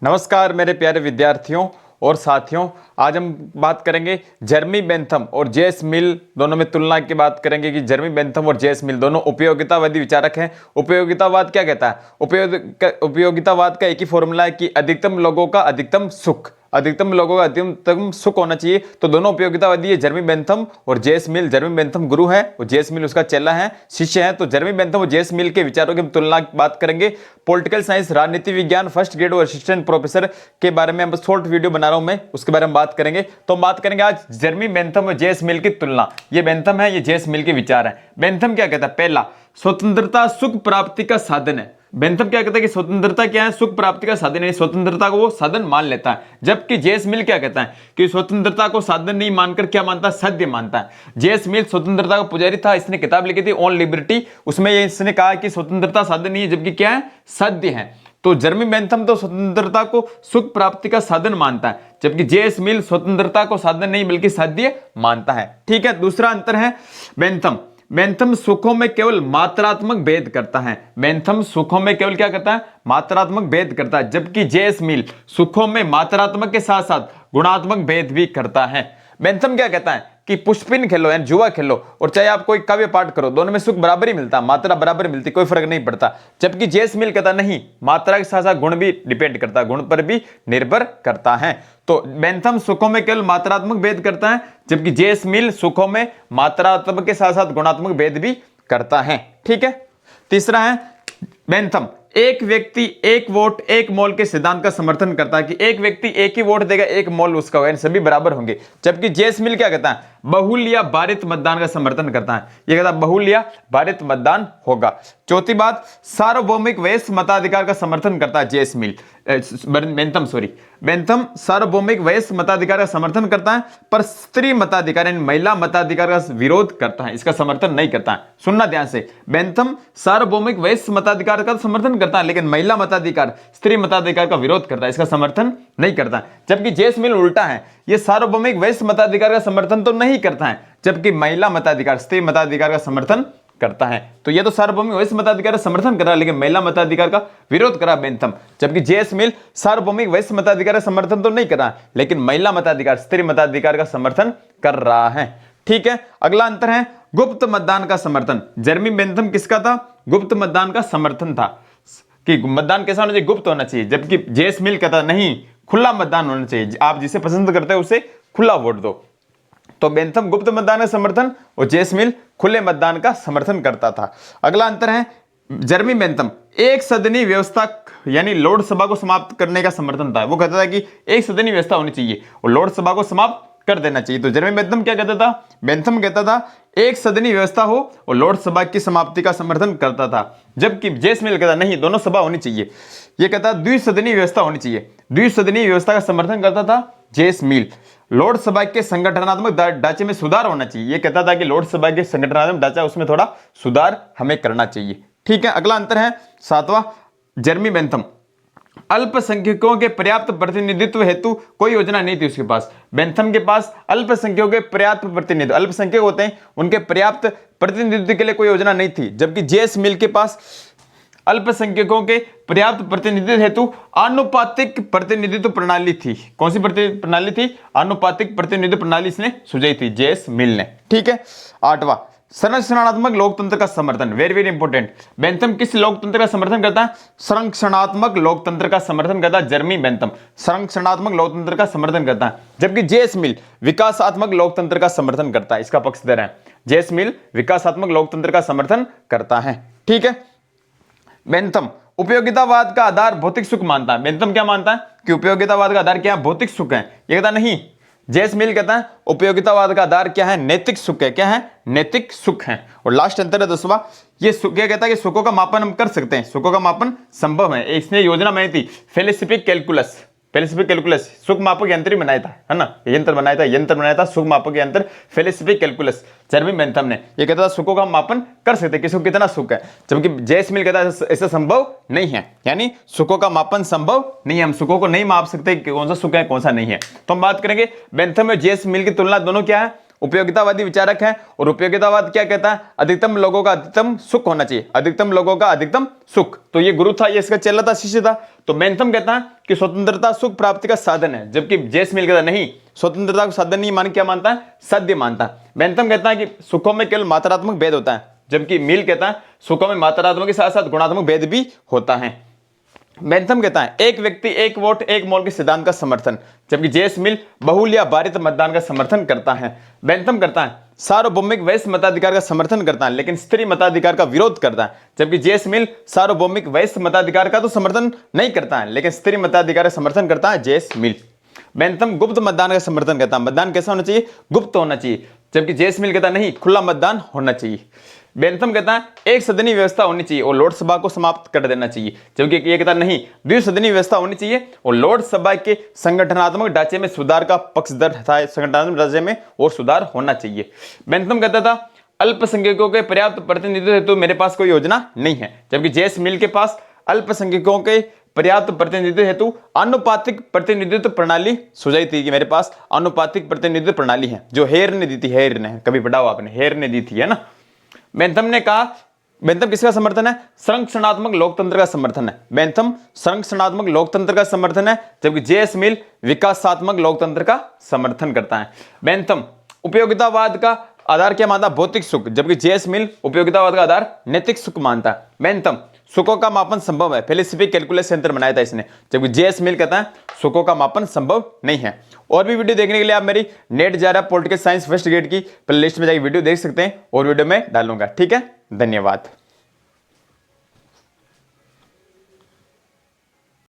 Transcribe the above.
नमस्कार मेरे प्यारे विद्यार्थियों और साथियों। आज हम बात करेंगे जेरेमी बेंथम और जेएस मिल दोनों में तुलना की बात करेंगे कि जेरेमी बेंथम और जेएस मिल दोनों उपयोगितावादी विचारक हैं। उपयोगितावाद क्या कहता है? उपयोगितावाद का एक ही फॉर्मूला है कि अधिकतम लोगों का अधिकतम सुख, अधिकतम लोगों का अधिकतम सुख होना चाहिए। तो दोनों उपयोगितावादी है, जेरेमी बेंथम और जेएस मिल। जेरेमी बेंथम गुरु है और जेएस मिल उसका चेला है, शिष्य है। तो जेरेमी बेंथम और जेएस मिल के विचारों की तुलना की बात करेंगे। पॉलिटिकल साइंस, राजनीति विज्ञान, फर्स्ट ग्रेड और असिस्टेंट प्रोफेसर के बारे में शॉर्ट वीडियो बना रहा हूं मैं, उसके बारे में बात करेंगे। तो हम बात करेंगे आज जेरेमी बेंथम और जेएस मिल की तुलना। ये बेंथम है, ये जेएस मिल के विचार है। बेंथम क्या कहता है? पहला, स्वतंत्रता सुख प्राप्ति का साधन है। बेंथम क्या कहता है कि स्वतंत्रता क्या है? सुख प्राप्ति का साधन है। स्वतंत्रता को वो साधन मान लेता है। जबकि जेएस मिल क्या कहता है कि स्वतंत्रता को साधन नहीं मानकर क्या मानता है? साध्य मानता है। जेएस मिल स्वतंत्रता का पुजारी था। इसने किताब लिखी थी ऑन लिबर्टी, उसमें इसने कहा कि स्वतंत्रता साधन नहीं है, जबकि क्या है? साध्य है। तो जेरेमी बेंथम तो स्वतंत्रता को सुख प्राप्ति का साधन मानता है, जबकि जेएस मिल स्वतंत्रता को साधन नहीं बल्कि साध्य मानता है। ठीक है। दूसरा अंतर है, बेंथम सुखों में केवल मात्रात्मक भेद करता है। बेंथम सुखों में केवल क्या करता है? मात्रात्मक भेद करता है, जबकि जेएस मिल सुखों में मात्रात्मक के साथ साथ गुणात्मक भेद भी करता है। बेंथम क्या कहता है कि पुष्पिन खेलो यानी जुआ खेलो और चाहे आप कोई काव्य पाठ करो, दोनों में सुख बराबर ही मिलता, मात्रा बराबर मिलती, कोई फर्क नहीं पड़ता। जबकि जेएस मिल कहता नहीं, मात्रा के साथ साथ गुण भी डिपेंड करता है, गुण पर भी निर्भर करता है। तो बेंथम सुखों में केवल मात्रात्मक भेद करता है, जबकि जेएस मिल सुखों में मात्रात्मक के साथ साथ गुणात्मक भेद भी करता है। ठीक है। तीसरा है, बेंथम एक व्यक्ति एक वोट एक मोल के सिद्धांत का समर्थन करता है कि एक व्यक्ति एक ही वोट देगा, एक मोल उसका होगा, सभी बराबर होंगे। जबकि जेएस मिल क्या कहता है? बहुल या भारित मतदान का समर्थन करता है। ये कहता है बहुल या भारित मतदान होगा। चौथी बात, सार्वभौमिक वयस्क मताधिकार का समर्थन करता है जेएस मिल। बेंथम सार्वभौमिक वयस्क मताधिकार का समर्थन करता है, पर स्त्री मताधिकार यानी महिला मताधिकार का विरोध करता है, इसका समर्थन नहीं करता है। सुनना ध्यान से, बेंथम सार्वभौमिक वयस्क मताधिकार का समर्थन करता है, लेकिन महिला मताधिकार, स्त्री मताधिकार का विरोध करता है, इसका समर्थन नहीं करता। जबकि जेएस मिल उल्टा है, ये सार्वभौमिक वयस्क मताधिकार का समर्थन तो नहीं करता है, जबकि महिला मताधिकार, स्त्री मताधिकार का समर्थन करता है। तो ये तो सार्वभौमिक वयस्क मताधिकार का समर्थन कर रहा है, लेकिन महिला मताधिकार का विरोध कर रहा है बेंथम। जबकि जेएस मिल सार्वभौमिक वयस्क मताधिकार का समर्थन तो नहीं कर रहा, लेकिन महिला मताधिकार, स्त्री मताधिकार का समर्थन कर रहा है। ठीक है। अगला अंतर है, गुप्त मतदान का समर्थन। जेरेमी बेंथम किसका था? गुप्त मतदान का समर्थन था कि मतदान कैसा होना चाहिए? गुप्त होना चाहिए। जबकि जेएस मिल कहता नहीं, खुला मतदान होना चाहिए, आप जिसे पसंद करते हैं उसे खुला वोट दो। तो बेंथम गुप्त मतदान का समर्थन और जेएस मिल खुले मतदान का समर्थन करता था। अगला अंतर है, जेरेमी बेंथम एक सदनी व्यवस्था यानी लोकसभा को समाप्त करने का समर्थन था। वो कहता था कि एक सदनी व्यवस्था होनी चाहिए और लोकसभा को समाप्त कर देना चाहिए। तो जेरेमी बेंथम क्या कहता था? बेंथम कहता था एक सदनी व्यवस्था हो और लोकसभा की समाप्ति का समर्थन करता था। जबकि जेएस मिल कहता नहीं, दोनों सभा होनी चाहिए। ये कहता द्विसदनी व्यवस्था होनी चाहिए। द्विसदनी व्यवस्था का समर्थन करता था जेएस मिल। लोकसभा के संगठनात्मक ढांचे में सुधार होना चाहिए। ये कहता था कि लोकसभा के संगठनात्मक ढांचा उसमें थोड़ा सुधार हमें करना चाहिए। ठीक है। अगला अंतर है, सातवां, जेरेमी बेंथम अल्पसंख्यकों के पर्याप्त प्रतिनिधित्व हेतु कोई योजना नहीं थी उसके पास। बेंथम के पास अल्पसंख्यकों के पर्याप्त प्रतिनिधित्व, अल्पसंख्यक होते हैं, उनके पर्याप्त प्रतिनिधित्व के लिए कोई योजना नहीं थी। जबकि जेएस मिल के पास अल्पसंख्यकों के पर्याप्त प्रतिनिधित्व हेतु आनुपातिक प्रतिनिधित्व प्रणाली थी। कौन सी प्रणाली थी? आनुपातिक प्रतिनिधित्व प्रणाली इसने सुझाई थी जेएस मिल ने। ठीक है। आठवां, संरक्षणात्मक लोकतंत्र का समर्थन। Very very important. बेंथम किस लोकतंत्र का समर्थन करता है? संरक्षणात्मक लोकतंत्र का समर्थन करता है जेरेमी बेंथम। संरक्षणात्मक लोकतंत्र का समर्थन करता है, जबकि जेएस मिल विकासात्मक लोकतंत्र का समर्थन करता है। इसका पक्ष दे रहे हैं। जेएस मिल विकासात्मक लोकतंत्र का समर्थन करता है। ठीक है। बेंथम उपयोगितावाद का आधार भौतिक सुख मानता है। बेंथम क्या मानता है कि उपयोगितावाद का आधार क्या है? भौतिक सुख है। ये कहता नहीं, जेएस मिल कहता है उपयोगितावाद का आधार क्या है? नैतिक सुख है। क्या है? नैतिक सुख है। और लास्ट अंतर है 10वां, ये क्या कहता है कि सुखों का मापन हम कर सकते हैं, सुखों का मापन संभव है। इसने योजना बनाई थी फेलिसिपिक कैलकुलस। फेलिसिपिक कैलकुलस सुख मापक यंत्र ही बनाया था, है ना, यंत्र बनाया था सुख मापक यंत्र फेलिसिपिक कैलकुलस जेरेमी बेंथम ने। ये कहता था सुखों का मापन कर सकते हैं, किसको कितना सुख है। जबकि जेएस मिल कहता है ऐसा संभव नहीं है, यानी सुखों का मापन संभव नहीं है, हम सुखों को नहीं माप सकते कि कौन सा सुख है कौन सा नहीं है। तो हम बात करेंगे बेंथम और जेएस मिल की तुलना, दोनों क्या है? उपयोगितावादी विचारक है। और उपयोगितावाद क्या कहता है? अधिकतम लोगों का अधिकतम सुख होना चाहिए, अधिकतम लोगों का अधिकतम सुख। तो ये गुरु था, ये इसका चेला था, शिष्य था। तो बेंथम कहता है कि स्वतंत्रता सुख प्राप्ति का साधन है, जबकि जेस मिल कहता नहीं, स्वतंत्रता को साधन नहीं मान क्या मानता है, सत्य मानता है। बेंथम कहता है कि सुखों में केवल मात्रात्मक भेद होता है, जबकि मिल कहता है सुखों में मात्रात्मक के साथ साथ गुणात्मक भेद भी होता है। बेंथम कहता है एक व्यक्ति एक वोट एक मोल के सिद्धांत का समर्थन, जबकि जेस मिल बहुल या भारित मतदान का समर्थन करता है। बेंथम करता है सार्वभौमिक वयस्क मताधिकार का समर्थन करता है लेकिन स्त्री मताधिकार का विरोध करता है, जबकि जेस मिल सार्वभौमिक वयस्क मताधिकार का तो समर्थन नहीं करता है लेकिन स्त्री मताधिकार का समर्थन करता है जेस मिल। बेंथम गुप्त मतदान का समर्थन करता है, मतदान कैसा होना चाहिए, गुप्त होना चाहिए, जबकि जेस मिल कहता नहीं, खुला मतदान होना चाहिए। बेंथम कहता है एक सदनी व्यवस्था होनी चाहिए और लोकसभा को समाप्त कर देना चाहिए, जबकि ये कहता नहीं, द्विसदनी व्यवस्था होनी चाहिए और लोकसभा के संगठनात्मक ढांचे में सुधार का पक्षधर था, संगठनात्मक ढांचे में और सुधार होना चाहिए। बेंथम कहता था अल्पसंख्यकों के पर्याप्त प्रतिनिधित्व हेतु मेरे पास कोई योजना नहीं है, जबकि जेस मिल के पास अल्पसंख्यकों के पर्याप्त प्रतिनिधित्व हेतु आनुपातिक प्रतिनिधित्व प्रणाली सुझाई थी कि मेरे पास आनुपातिक प्रतिनिधित्व प्रणाली है, जो हेयर ने दी थी, हेयर ने कभी पढ़ा हो आपने, हेयर ने दी थी, है ना। बेंथम ने कहा, बेंथम किसका समर्थन है, संरक्षणात्मक लोकतंत्र का समर्थन है। बेंथम संरक्षणात्मक लोकतंत्र का समर्थन है, जबकि जेएस मिल विकासात्मक लोकतंत्र का समर्थन करता है। बेंथम उपयोगितावाद का आधार क्या मानता, भौतिक सुख, जबकि जेएस मिल उपयोगितावाद का आधार नैतिक सुख मानता है। बेंथम सुखों का मापन संभव है, फिलोसफिक कैलकुलस यंत्र बनाया था इसने, जबकि जेएस मिल कहता है सुखों का मापन संभव नहीं है। और भी वीडियो देखने के लिए आप मेरी नेट जारा पॉलिटिकल साइंस फर्स्ट ग्रेड की प्लेलिस्ट में जाकर वीडियो देख सकते हैं और वीडियो में डालूंगा। ठीक है, धन्यवाद।